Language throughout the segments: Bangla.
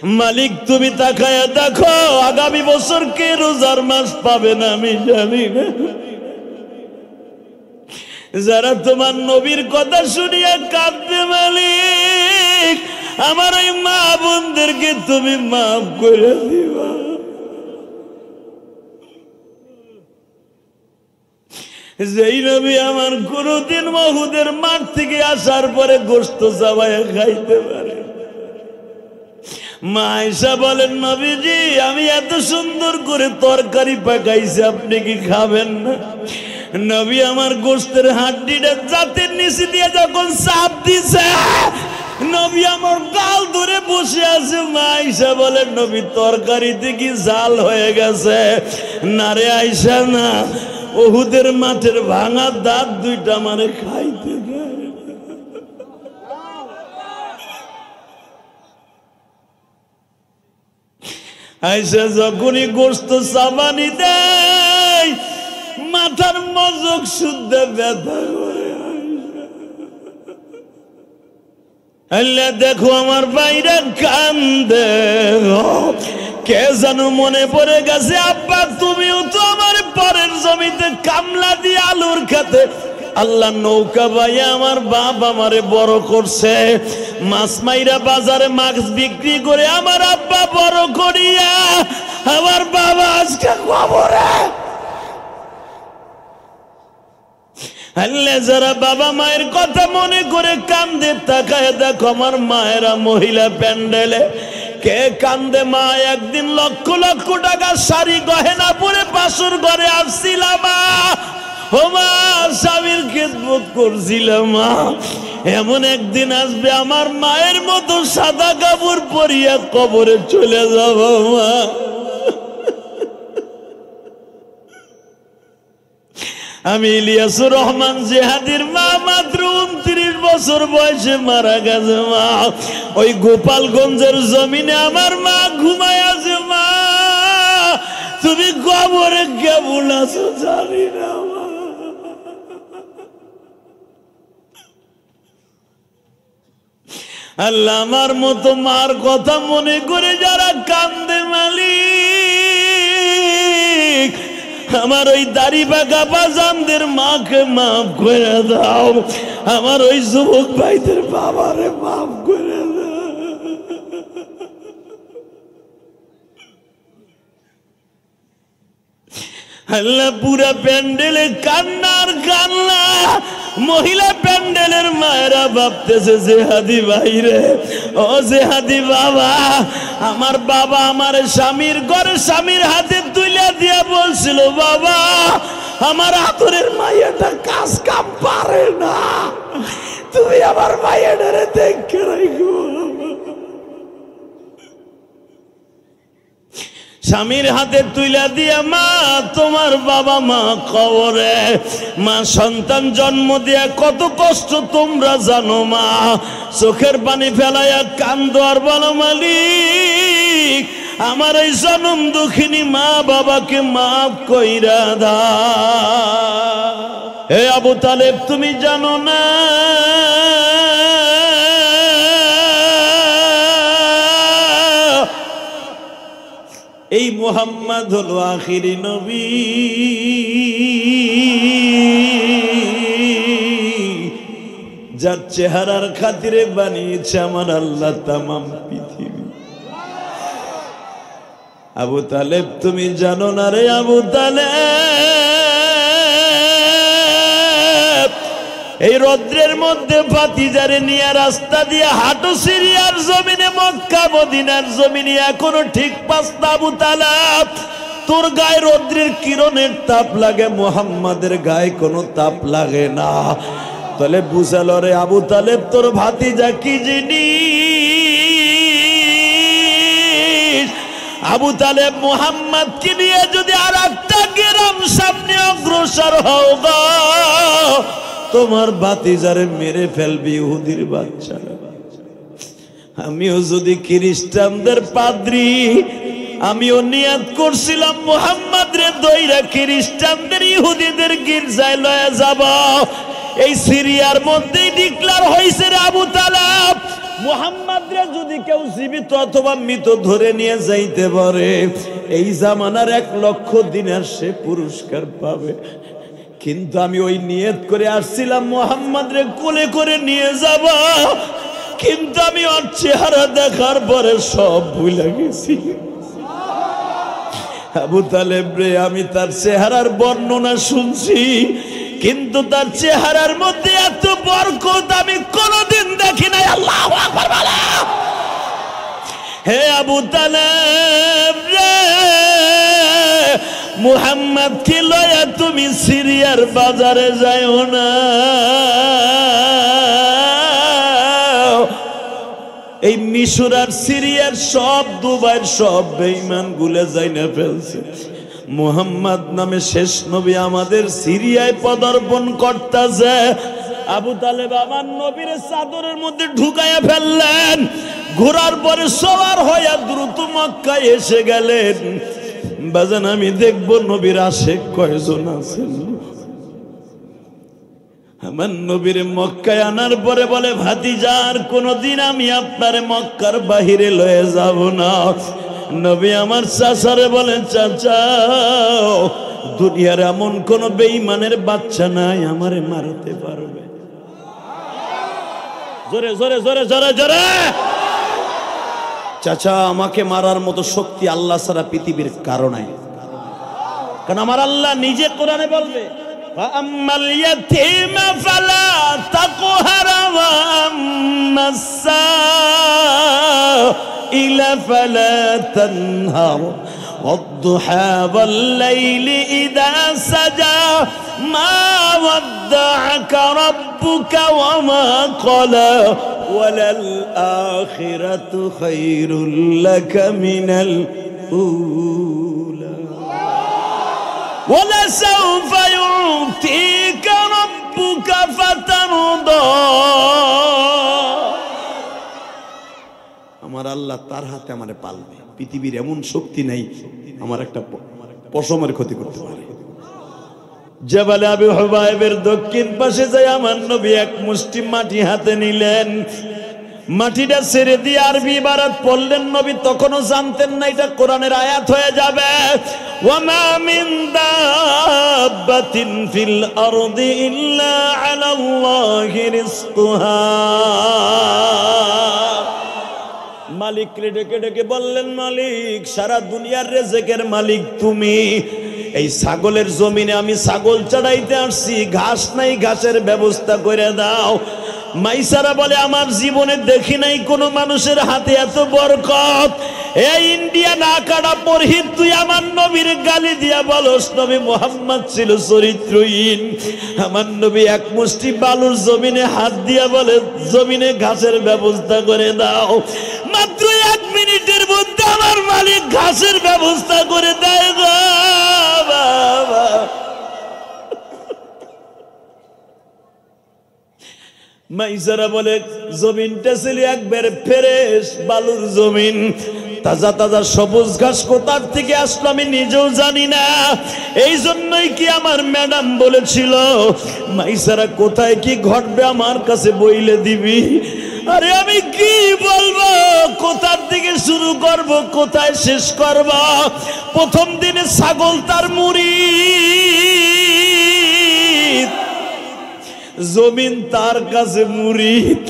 মালিক তুমি তাকায়া দেখো আগামী বছর কে রোজার মাস পাবে না আমি জানি না। যারা তোমার নবীর কথা শুনিয়া কাঁদবে মালিক আমার ওই মা বোনদেরকে তুমি মাফ করে দিবা। যেই নবী আমার কোনদিন উহুদের মাঠ থেকে আসার পরে গোশত চাবায়া খাইতে পারে। মা আয়েশা বলেন নবীজি আমি এত সুন্দর করে তরকারি পাকাইছি আপনি কি খাবেন না? নবী আমার গোশতের হাড্ডিটা জাতের নিচে দিয়ে যখন চাপ দিছে নবী আমার গাল ধরে বসে আছে। মা আয়েশা বলেন নবী তরকারিতে কি জাল হয়ে গেছে? না রে আয়েশা না, উহুদের মাঠের ভাঙা দাঁত দুইটা আমারে খাইতে দেয়। আয়েশা যখনই গোশত চাবানি দেয় মাথার মজক শুদ্ধ ব্যথা করে। আল্লাহ দেখো আমার বাইরে কান্দে, কে যেন মনে পড়ে গেছে আব্বা তুমিও তো আমার পরের জমিতে কামলা দিয়ে আলুর খেতে আল্লাহ নৌকা বাইয়া আমার বাপ আমারে বড় করছে। মাছ মাইরা বাজারে মাছ বিক্রি করে আমার আব্বা বড় করিয়া আমার বাবা আজকে কবরে। আল্লাহ যারা বাবা মায়ের কথা মনে করে কান্দে তাকায় দেখো আমার মায়েরা মহিলা প্যান্ডেলে কে কান্দে। মা একদিন লক্ষ লক্ষ টাকা শাড়ি গহেনা পরে বাসর ঘরে আসছিলাম ও মা, স্বামীর খেদমত করছিলাম মা। এমন একদিন আসবে আমার মায়ের মতো সাদা কাপড় পরিয়া কবরে চলে যাব মা। আমি ইলিয়াসুর রহমান জিহাদির মা মাত্র 29 বছর বয়সে মারা গেছে মা। ওই গোপালগঞ্জের জমিনে আমার মা ঘুমায় আছে মা। তুমি কবরে কেমন আছো জানি না মা। আল্লাহ আমার মতো মার কথা মনে করে যারা কান্দে মালিক আমার ওই দাড়ি বাঁকা বাজানদের মাকে মাফ করে দাও। আমার ওই যুবক ভাইদের বাবারে মাফ করে দাও। আল্লাহ পুরা প্যান্ডেলে কান্নার কান্না। মহিলা প্যান্ডেলের মায়েরা ভাবতেছে জেহাদি ভাইরে ও জেহাদি বাবা। আমার বাবা আমার স্বামীর ঘরে স্বামীর হাতে তুলে দিয়া বলছিল বাবা আমার আদরের মাইয়াটা কাজ কাম পারে না, তুমি আমার মাইয়াটারে দেখে রাখো। স্বামীর হাতে তুইলা দিয়া মা তোমার বাবা মা কবরে। মা সন্তান জন্ম দিয়া কত কষ্ট তোমরা জানো মা। চোখের পানি ফেলাইয়া কান্দো আর বলো মালিক আমার এই জনম দুঃখিনী মা বাবাকে মাফ কইরা দাও। হে আবু তালেব তুমি জানো না এই মুহাম্মদ হলো আখিরি নবী। যার চেহারার খাতিরে বানিয়েছে আমার আল্লাহ তামাম পৃথিবী। আবু তালেব তুমি জানো না রে আবু তালেব এই রৌদ্রের মধ্যে ভাতিজারে নিয়ে রাস্তা দিয়ে হাঁটু সিরিয়ার জমিনে মক্কা মদিনার জমিনে এখনো ঠিক পাঁচটা। আবু তালেব তোর গায়ে রৌদ্রের কিরণের তাপ লাগে, মুহাম্মাদের গায়ে কোনো তাপ লাগে না। তাহলে বুঝালো রে আবু তালেব তোর ভাতিজা কি জিনিস। আবু তালেব মুহাম্মদ কি নিয়ে যদি আর একটা গ্রাম সামনে অগ্রসর হও গো তোমার ভাতিজারে মেরে ফেলবি ইহুদির বাচ্চারা। আমিও যদি খ্রিস্টানদের পাদ্রী আমিও নিয়াত করছিলাম মুহাম্মদ রে দইরা খ্রিস্টানদের ইহুদিদের গির্জায় লয়ে যাব। এই সিরিয়ার মধ্যেই ডিক্লার হইছে রে আবু তালেব মুহাম্মাদরে যদি কেউ জীবিত অথবা মৃত ধরে নিয়ে যাইতে পারে, এই জামানার 1 লক্ষ দিনার সে পুরস্কার পাবে। কিন্তু আমি ওই নিয়ত করে আসছিলাম মুহাম্মাদরে কোলে করে নিয়ে যাব, কিন্তু আমি ওর চেহারা দেখার পরে সব ভুলে গেছি। আবু তালেব রে, আমি তার চেহারার বর্ণনা শুনছি, কিন্তু তার চেহারার মধ্যে এত বরকত আমি কোনদিন দেখি নাই। আল্লাহু আকবার বলো। হে আবু তালেব রে, মুহাম্মদ কে লয়া তুমি সিরিয়ার বাজারে যাও না। এই মিশর আর সিরিয়ার সব, দুবাইয়ের সব বেঈমান গুলে যাইনা ফেলছে। মুহাম্মদ নামে শেষ নবী আমাদের সিরিয়ায় পদার্পণ করতেছে। আবু তালেব আমার নবীর চাদরের মধ্যে ঢুকাইয়া ফেললেন। ঘোরার পরে সওয়ার হইয়া দ্রুত মক্কায় এসে গেলেন। বাজান, আমি দেখব নবীর আশেক কয়জন আছেন। আমার নবীর মক্কায় আনার পরে বলে, ভাতিজা আর কোনদিন আমি আপনারে মক্কার বাহিরে লয়ে যাব না। নবী আমার চাচারে বলেন, চাচা দুনিয়ার এমন কোন বেঈমানের বাচ্চা নাই আমারে মারতে পারবে। জোরে জোরে জোরে জোরে জোরে। চাচা, আমাকে মারার মতো শক্তি আল্লাহ ছাড়া পৃথিবীর কারো নাই। কারণ আমার আল্লাহ নিজে কোরআনে বলবে, فأما اليتيم فلا تقهر وأما السائل فلا تنهر والضحى والليل إذا سجى ما ودعك ربك وما قلى وللآخرة خير لك من الأولى ولسوف يعطيك ربك فترضى। আমার আল্লাহ তার হাতে আমারে পালবে। পৃথিবীর এমন শক্তি নাই আমার একটা পশমের ক্ষতি করতে পারে। জাবালে আবু হুবাইবের দক্ষিণ পাশে যায় আমার নবী এক মুষ্টি মাটি হাতে নিলেন। মাটিটা ছেড়ে দিয়ে আরবি ইবারত পড়লেন। নবী তখনও জানতেন না এটা কোরআনের আয়াত হয়ে যাবে। ওয়ামা মিন দাব্বাতিন ফিল আরদি ইল্লা আলাল্লাহি রিজকুহা। মালিক ডেকে ডেকে বললেন, মালিক সারা দুনিয়ার রিজকের মালিক তুমি। এই ছাগলের জমিনে আমি ছাগল চড়াইতে আসছি, ঘাস নাই, ঘাসের ব্যবস্থা করে দাও। মাইসারা বলে, আমার জীবনে দেখি নাই কোন মানুষের হাতে এত বরকত। এই ইন্ডিয়া না কাটা পরহিত তুই আমার নবীর গালি দিয়া বলস নবী মুহাম্মদ ছিল চরিত্রহীন। আমার নবী এক মুষ্টি বালুর জমিনে হাত দিয়া বলে, জমিনে ঘাসের ব্যবস্থা করে দাও। মাত্র 1 মিনিটের মধ্যে আমার মালিক ঘাসের ব্যবস্থা করে দেয় গো বাবা। মাইসারা বলে, জমিনটা ছিল একবার ফ্রেশ বালুর জমিন, তাজা তাজা সবুজ ঘাস কোথার থেকে আসলো আমি নিজেও জানি না। এই জন্যই কি আমার ম্যাডাম বলেছিল, মাইসারা কোথায় কি ঘটবে আমার কাছে বইলে দিবি। আরে আমি কি বলবো, কোথার থেকে শুরু করব, কোথায় শেষ করব। প্রথম দিনে ছাগল তার মুরিদ, জমিন তার কাছে মুরিদ।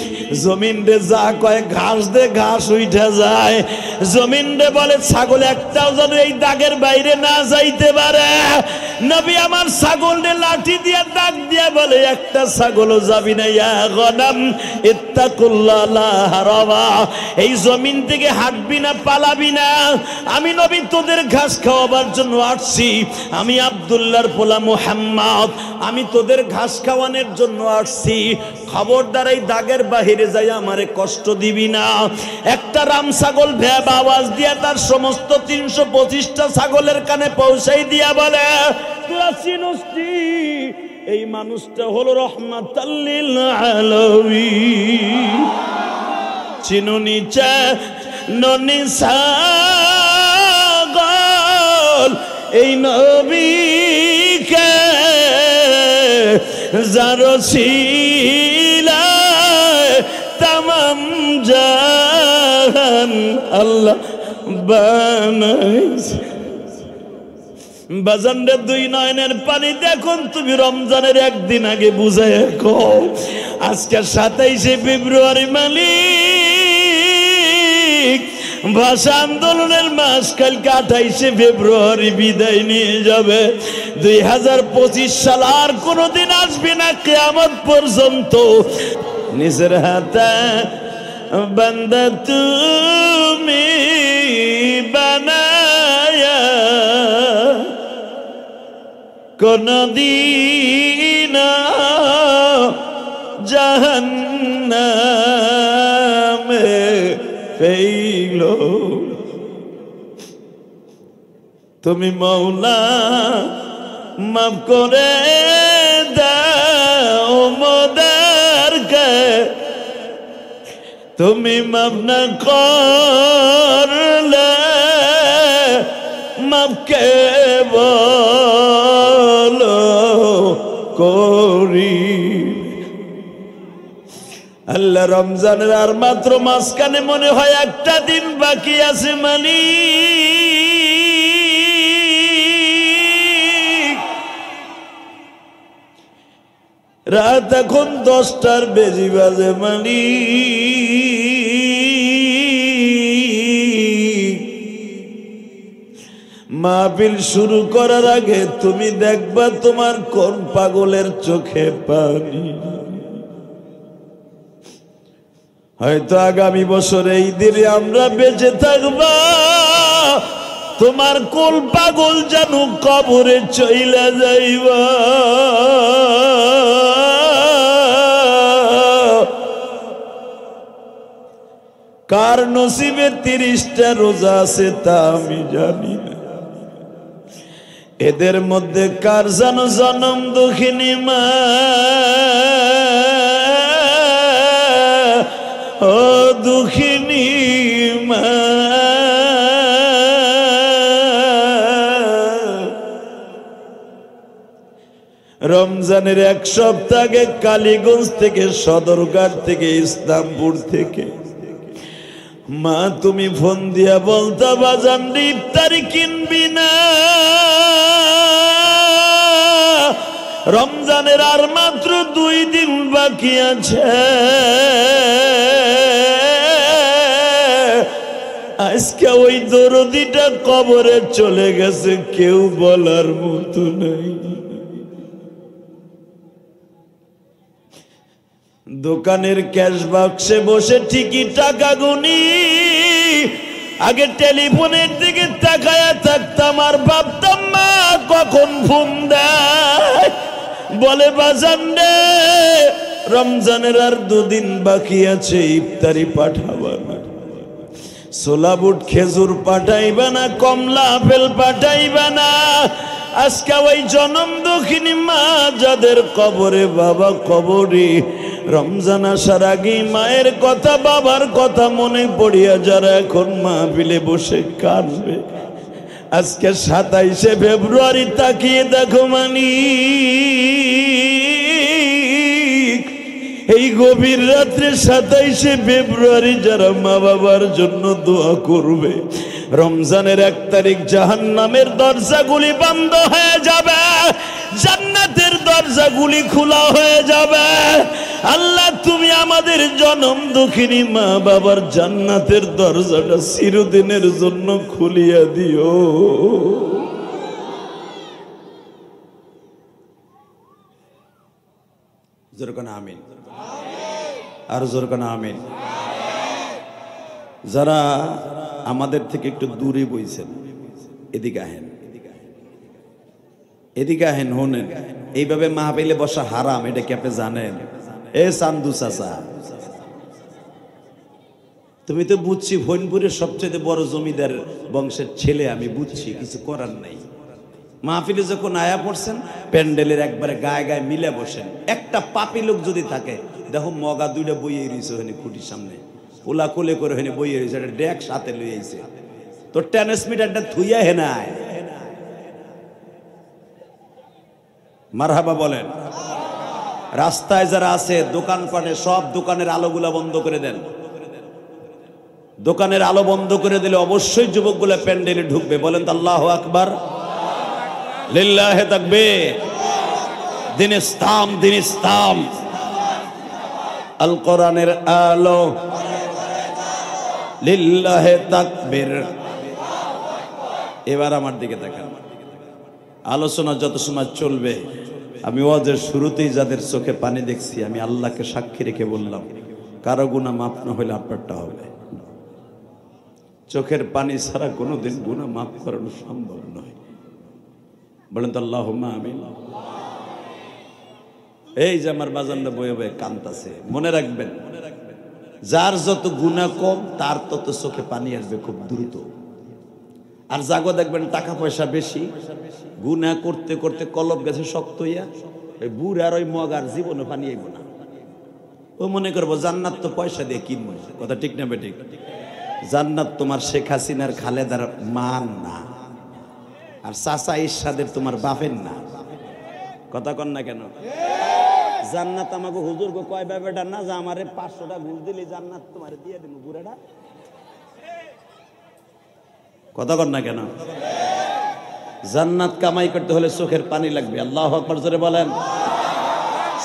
জমিন রে যা কয় ঘাস দে, ঘাস উঠে যায়। জমিন রে বলে, ছাগল একটাও যেন এই দাগের বাইরে না যাইতে পারে। নবী আমার ছাগল রে লাঠি দিয়ে দাগ দিয়ে বলে, একটা ছাগলও যাবি না। ইয়া গনাম ইত্তাকুল্লাহ লা হারাবা। এই জমিন থেকে হাঁটবি না, পালাবি না। আমি নবী তোদের ঘাস খাওয়াবার জন্য আসছি। আমি আব্দুল্লাহর পোলা মুহাম্মদ, আমি তোদের ঘাস খাওয়ানোর জন্য আসছি। খবরদার এই দাগের বাহিরে যাই আমারে কষ্ট দিবি না। একটা রাম ছাগল ভ্যাব আওয়াজ দিয়া তার সমস্ত 325টা ছাগলের কানে পৌঁছাই দিয়া বলে, তোরা চিনিস এই মানুষটা হলো রাহমাতাল লিল আলামিন। চিনুনি ননি ছাগল এই নবীকে যার ছিলায় তামাম আল্লাহ বানাইছে। বাজানরে দুই নয়নের পানি দেখুন তুমি রমজানের একদিন আগে বুঝায় কও আজকে 27শে ফেব্রুয়ারি মালিক ভাষা আন্দোলনের মাস কালকে 28শে ফেব্রুয়ারি বিদায় নিয়ে যাবে। 2025 সাল আর কোনদিন আসবে না কিয়ামত পর্যন্ত। নিজের হাতে বান্দা তুমি বানায়া কোনদিন জাহান্নামে ফেইলো তুমি মওলা মাফ করে দাও মোদেরকে তুমি মাফ না করলে মাফ কে বলো করি। আল্লাহ রমজানের আর মাত্র মাঝখানে মনে হয় একটা দিন বাকি আছে মালিক। রাত এখন 10টার বেশি বাজে মালিক। মাহফিল শুরু করার আগে তুমি দেখবা তোমার কোন পাগলের চোখে পানি। হয়তো আগামী বছর এই দিনে আমরা বেঁচে থাকবা তোমার কোন পাগল যেন কবরে চইলা যাইবা। কার নসিবে 30টা রোজা আছে তা আমি জানি না। এদের মধ্যে কার যেন জনম দুঃখিনী মা ও দুঃখিনী মা। রমজানের 1 সপ্তাহ আগে কালীগঞ্জ থেকে সদরঘাট থেকে ইসলামপুর থেকে মা তুমি ফোন দিয়া বলতা বাজান ইফতারি কিনবি না রমজানের আর মাত্র 2 দিন বাকি আছে। আজকে ওই দরদিটা কবরে চলে গেছে কেউ বলার মতো নাই। দোকানের ক্যাশ বাক্সে বসে ঠিকই টাকা গুনি আগে টেলিফোনের দিকে তাকায়া থাকতাম আর ভাবতাম মা কখন ফোন দেয় বলে বাজান রে রমজানের আর 2 দিন বাকি আছে ইফতারি পাঠাবা না ছোলা বুট খেজুর পাঠাইবা না কমলা আপেল পাঠাইবা না। আজকে ওই জনম দুঃখিনী মা যাদের কবরে বাবা কবরে রমজান আসার আগে মায়ের কথা বাবার কথা মনে পড়িয়া যারা এখন মাহফিলে বসে কাঁদবে আজকে 27শে ফেব্রুয়ারি তাকিয়ে দেখো মানিক এই গভীর রাত্রে 27শে ফেব্রুয়ারি যারা মা বাবার জন্য দোয়া করবে রমজানের 1 তারিখ জাহান্নামের দরজাগুলি বন্ধ হয়ে যাবে জান্নাতের দরজাগুলি খোলা হয়ে যাবে। আল্লাহ তুমি আমাদের জনম দুঃখিনী মা বাবার জান্নাতের দরজাটা চিরদিনের জন্য খুলিয়া দিও। জোরকানা আমিন আর জোরকানা আমিন। যারা আমাদের থেকে একটু দূরে বইছেন এদিকে আহেন এদিকে আহেন হোনেন এইভাবে মাহফিলে বসা হারাম এটা কি আপনি জানেন? এ চান্দু চাচা তুমি তো বুঝছি ফৈনপুরের সবচেয়ে বড় জমিদার বংশের ছেলে আমি বুঝছি কিছু করার নাই। মাহফিলে যখন আয়া পড়ছেন প্যান্ডেলের একবারে গায়ে গায়ে মিলে বসেন। একটা পাপি লোক যদি থাকে দেখো মগা 2টা বইয়ে রয়েছে ওখানে খুঁটির সামনে ওলা কোলে করে ওখানে বইয়ে রয়েছে একটা ডেক সাথে লইয়ে আইছে তো ট্রান্সমিটারটা থুইয়া হেনায় মারহাবা বলেন। রাস্তায় যারা আছে দোকানপাটে সব দোকানের আলোগুলা বন্ধ করে দেন। দোকানের আলো বন্ধ করে দিলে অবশ্যই যুবকগুলো প্যান্ডেলে ঢুকবে। বলেন তো আল্লাহু আকবার, লিল্লাহি তাকবীর। দিন ইসলাম, দিন ইসলাম, আল কোরআনের আলো, লিল্লাহি তাকবীর। এবার আমার দিকে তাকান। আলোচনা যত সময় চলবে, আমি ওয়াজের শুরুতেই যাদের চোখে পানি দেখছি, আমি আল্লাহকে সাক্ষী রেখে বললাম, কারো গুনাহ মাফ না হলে আপনারটা হবে। চোখের পানি ছাড়া কোনোদিন গুনাহ মাফ করানো সম্ভব নয়। বলেন তো আল্লাহুম্মা আমিন। এই যে আমার বাজানটা বয়ে বয়ে কাঁদতাছে, মনে রাখবেন, যার যত গুনাহ কম তার তত চোখে পানি আসবে খুব দ্রুত। আর জাগো দেখবেন টাকা পয়সা বেশি, গুনাহ করতে করতে কলব গেছে শক্ত হইয়া, ওই বুড়ার ওই মগ আর জীবনে পানি আইব না। ও মনে করবো জান্নাত তো পয়সা দিয়ে কিনবো। কথা ঠিক না বেঠিক? জান্নাত তোমার শেখ হাসিনার খালেদার মান না, আর চাচা ইরশাদের তোমার বাপের না। কথা কন না কেন? জান্নাত আমাকে হুজুর গো কয় ব্যাপারটা না, যে আমারে 500টা ঘুষ দিলে জান্নাত তোমার দিয়ে দেবো বুড়াটা। কথা কন না কেন? জান্নাত কামাই করতে হলে চোখের পানি লাগবে। আল্লাহু আকবার জোরে বলেন।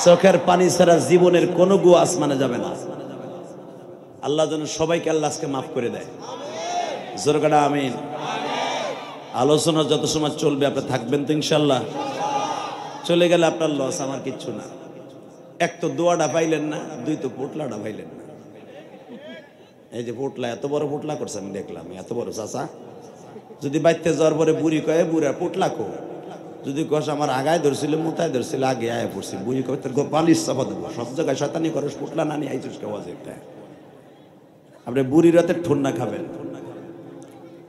চোখের পানি ছাড়া জীবনের কোনো গু আসমানে যাবে না। আল্লাহ যেন সবাইকে আল্লাহ আজকে মাফ করে দেয়। জোরে কাটা আমিন। আলোচনা যত সময় চলবে আপনি থাকবেন তো ইনশাল্লাহ। চলে গেলে আপনার লস, আমার কিচ্ছু না। এক তো দোয়াটা পাইলেন না, দুই তো পোটলাটা পাইলেন না। এই যে পোটলা, এত বড় পোটলা করছে আমি দেখলাম, এত বড় চাচা। যদি বাইতে যাওয়ার পরে বুড়ি কয়ে বুড়া পোটলা কো, যদি কস আমার আগায় ধরছিল মোতায় ধরছিল আগে আয় পড়ছি, বুড়ি কয়ে তোর পালিশ চাপা দেবো। সব জায়গায় শয়তানি করস, পোটলা না নিয়ে আইছিস কেউ একটা। আপনি বুড়ি রাতে ঠুন্না খাবেন।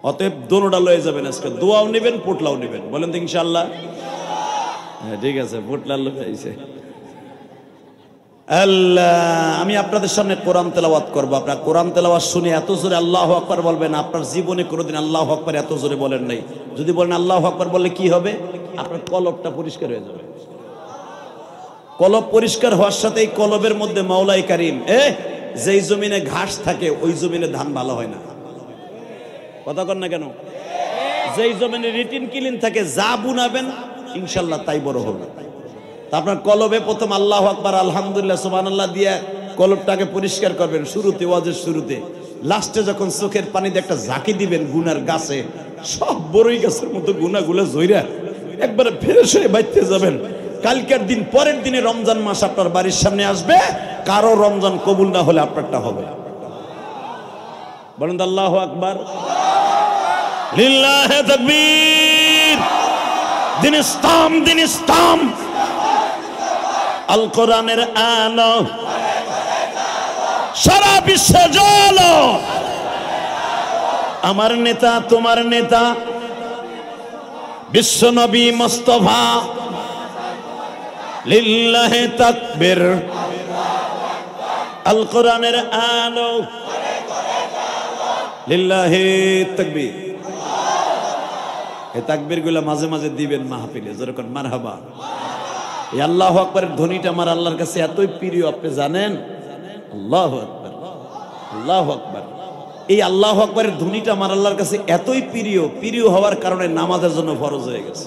অতএব দোনোটা লয়ে যাবেন আজকে, দোয়াও নেবেন পোটলাও নেবেন। বলেন তো ইনশাআল্লাহ। হ্যাঁ ঠিক আছে, পোটলা লোক আইছে। আল্লাহ, আমি আপনাদের সামনে কোরআন তেলাওয়াত করবো। আপনার কোরআন তেলাওয়াত শুনে এত জোরে আল্লাহু আকবার বলবেন, আপনার জীবনে কোনোদিন আল্লাহু আকবার এত জোরে বলেন নাই। যদি বলেন আল্লাহু আকবার বললে কি হবে? আপনার কলবটা পরিষ্কার হয়ে যাবে। কলব পরিষ্কার হওয়ার সাথে এই কলবের মধ্যে মাওলাই কারীম, যেই জমিনে ঘাস থাকে ওই জমিনে ধান ভালো হয় না। কথা কন না কেন? যেই জমিনে রিটিন ক্লিন থাকে, যা বুনাবেন ইনশাল্লাহ তাই বড় হবে। আপনার কলবে প্রথম আল্লাহু আকবার আলহামদুলিল্লাহ সুবহানাল্লাহ দিয়ে কলবটাকে পরিষ্কার করবেন শুরুতে, ওয়াজের শুরুতে। লাস্টে যখন চোখের পানিতে একটা ঝাঁকি দিবেন গুনার গাছে, সব বড়ই গাছের মতো গুনাগুলো জইরা একবারে ফ্রেশ হয়ে বাইতে যাবেন। কালকের দিন, পরের দিনে রমজান মাস আপনার বাড়ির সামনে আসবে। কারো রমজান কবুল না হলে আপনারটা হবে। বলেন তো আল্লাহু আকবার, লিল্লাহি তাকবীর। দিন ইসলাম, দিন ইসলাম, আল কোরআনের আলো, সারা বিশ্বে জ্বলো। আমার নেতা তোমার নেতা বিশ্ব নবী মুস্তাফা, লিল্লাহি তাকবীর। আল কোরআনের আলো, লিল্লাহি তাকবীর। এই তাকবীর গুলো মাঝে মাঝে দিবেন মাহফিলে, যেরকম মারহাবা। এই আল্লাহু আকবারের ধ্বনিটা আমার আল্লাহর কাছে এতই প্রিয়, আপনি জানেন? আল্লাহু আকবার, আল্লাহু আকবার। এই আল্লাহু আকবারের ধ্বনিটা আমার আল্লাহর কাছে এতই প্রিয়, প্রিয় হওয়ার কারণে নামাজের জন্য ফরজ হয়ে গেছে।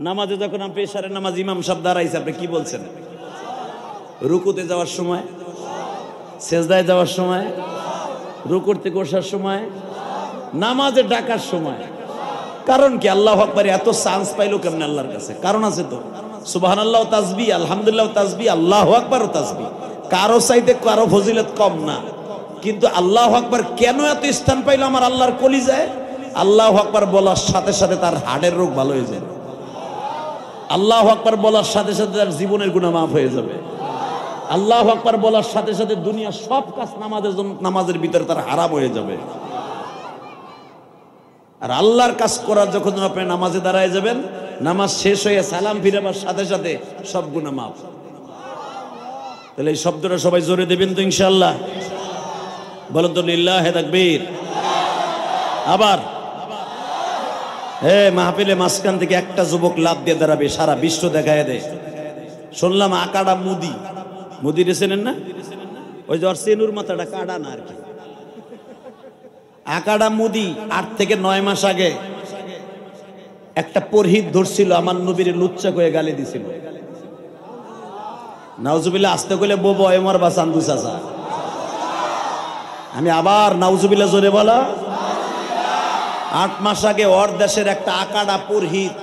নামাজে যখন আপনি এশারের নামাজ ইমাম সাহেব দাঁড়াইছে, আপনি কি বলছেন? রুকুতে যাওয়ার সময়, সেজদায় যাওয়ার সময়, রুকুর থেকে ওঠার সময়, নামাজে ডাকার সময়। কারণ কি? আল্লাহু আকবার এত চান্স পাইলো কেমনে আল্লাহর কাছে? কারণ আছে তো। সুবহানাল্লাহ তাসবিহ, আলহামদুলিল্লাহ তাসবিহ, আল্লাহু আকবার তাসবিহ। কারো চাইতে কারো ফজিলত কম না, কিন্তু আল্লাহু আকবার কেন এত স্থান পাইলো আমার আল্লাহর কলিজায়? আল্লাহু আকবার বলার সাথে সাথে তার হার্টের রোগ ভালো হয়ে যাবে। আল্লাহু আকবার বলার সাথে সাথে তার জীবনের গুনাহ মাফ হয়ে যাবে। আল্লাহু আকবার বলার সাথে সাথে দুনিয়ার সব কাজ নামাজের ভিতরে তার হারাম হয়ে যাবে। আর আল্লাহর কাজ করার যখন আপনি নামাজে দাঁড়ায় যাবেন, নামাজ শেষ হয়ে সালাম ফিরাবার সাথে সাথে সব গুনাহ মাফ। তাহলে এই শব্দটা সবাই জোরে দেবেন তো ইনশাআল্লাহ। বলেন তো লিল্লাহি তাকবীর। আবার মাহফিলে মাঝখান থেকে একটা যুবক লাভ দিয়ে দাঁড়াবে, সারা বিশ্ব দেখায় দেয়। শুনলাম আকাড়া মুদি, মুদি চেনেন না? ওই যে ওর সেনুর মাথাটা কাটা না আর কি, আকাডা মুদি 8 থেকে 9 মাস আগে একটা পুরোহিত ধরছিল আমার নবীর লুচ্চা কয়ে গালি দিছিল। নাউজুবিল্লাহ আস্তে কইলে বউ এমর বা চান্দু চাচা। আমি আবার নাউজুবিল্লাহ জোরে বলা। 8 মাস আগে ওর দেশের একটা আকাডা পুরোহিত